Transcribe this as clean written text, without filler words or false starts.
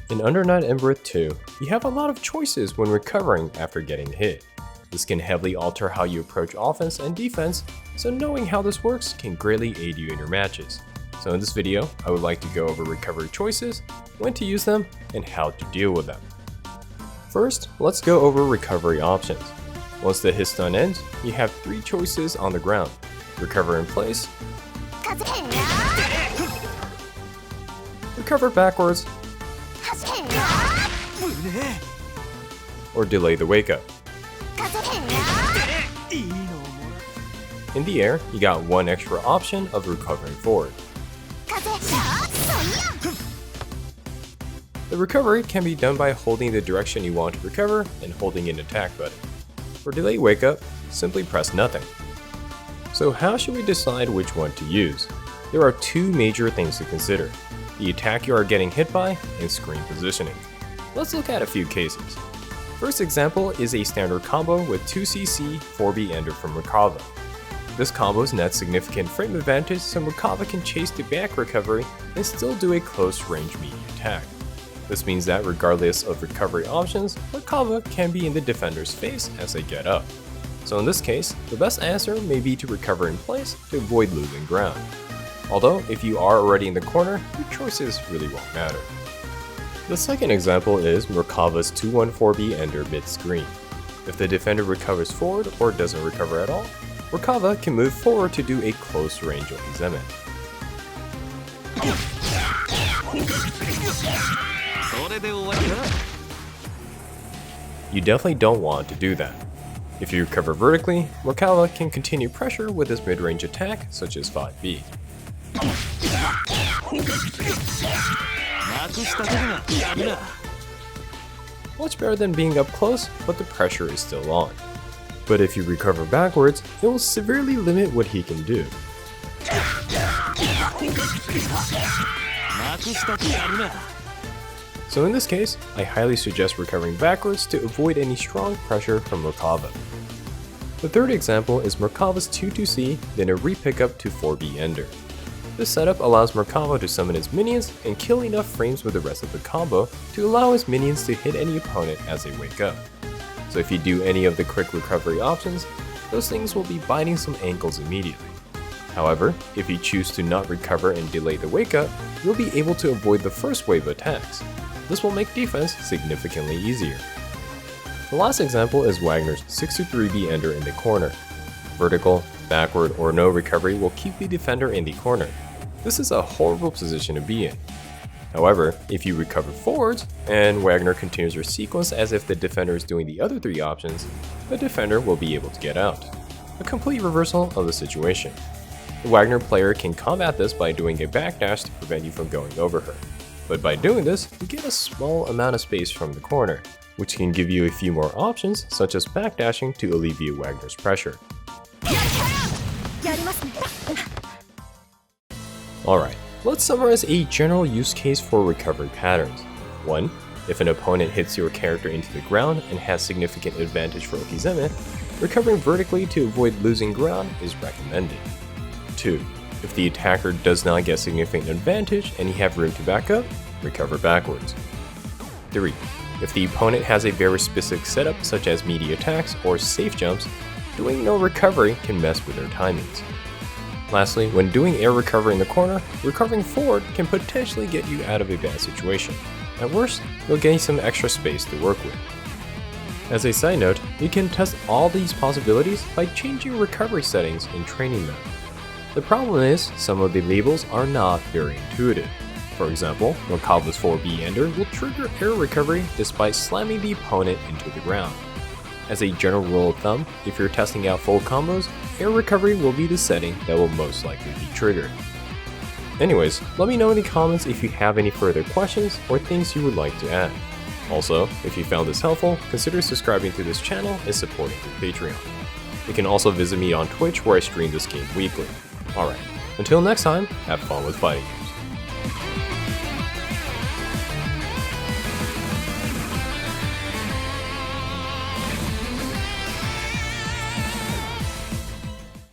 In Under Night in Birth 2, you have a lot of choices when recovering after getting hit. This can heavily alter how you approach offense and defense, so knowing how this works can greatly aid you in your matches. So in this video, I would like to go over recovery choices, when to use them, and how to deal with them. First, let's go over recovery options. Once the hit stun ends, you have 3 choices on the ground: recover in place, recover backwards, or delay the wake up. In the air, you got one extra option of recovering forward. The recovery can be done by holding the direction you want to recover and holding an attack button. For delay wake up, simply press nothing. So how should we decide which one to use? There are 2 major things to consider: the attack you are getting hit by and screen positioning. Let's look at a few cases. First example is a standard combo with 2cc 4B ender from Merkava. This combo nets significant frame advantage, so Merkava can chase the back recovery and still do a close range melee attack. This means that regardless of recovery options, Merkava can be in the defender's face as they get up. So in this case, the best answer may be to recover in place to avoid losing ground. Although if you are already in the corner, your choices really won't matter. The second example is Merkava's 214B ender mid-screen. If the defender recovers forward or doesn't recover at all, Merkava can move forward to do a close range okizeme. You definitely don't want to do that. If you recover vertically, Merkava can continue pressure with his mid-range attack such as 5B. Much better than being up close, but the pressure is still on. But if you recover backwards, it will severely limit what he can do. So in this case, I highly suggest recovering backwards to avoid any strong pressure from Merkava. The third example is Merkava's 2-2C, then a re-pickup to 4B ender. This setup allows Merkava to summon his minions and kill enough frames with the rest of the combo to allow his minions to hit any opponent as they wake up. So if you do any of the quick recovery options, those things will be biting some ankles immediately. However, if you choose to not recover and delay the wake up, you'll be able to avoid the first wave attacks. This will make defense significantly easier. The last example is Wagner's 6-3B ender in the corner. Vertical, backward, or no recovery will keep the defender in the corner. This is a horrible position to be in. However, if you recover forwards, and Wagner continues your sequence as if the defender is doing the other 3 options, the defender will be able to get out. A complete reversal of the situation. The Wagner player can combat this by doing a backdash to prevent you from going over her. But by doing this, you get a small amount of space from the corner, which can give you a few more options such as backdashing to alleviate Wagner's pressure. Alright, let's summarize a general use case for recovery patterns. 1. If an opponent hits your character into the ground and has significant advantage for okizeme, recovering vertically to avoid losing ground is recommended. 2. If the attacker does not get significant advantage and you have room to back up, recover backwards. 3. If the opponent has a very specific setup such as melee attacks or safe jumps, doing no recovery can mess with their timings. Lastly, when doing air recovery in the corner, recovering forward can potentially get you out of a bad situation. At worst, you'll gain some extra space to work with. As a side note, you can test all these possibilities by changing recovery settings in training mode. The problem is, some of the labels are not very intuitive. For example, Merkava's 4B ender will trigger air recovery despite slamming the opponent into the ground. As a general rule of thumb, if you're testing out full combos, air recovery will be the setting that will most likely be triggered. Anyways, let me know in the comments if you have any further questions or things you would like to add. Also, if you found this helpful, consider subscribing to this channel and supporting through Patreon. You can also visit me on Twitch where I stream this game weekly. Alright, until next time, have fun with fighting.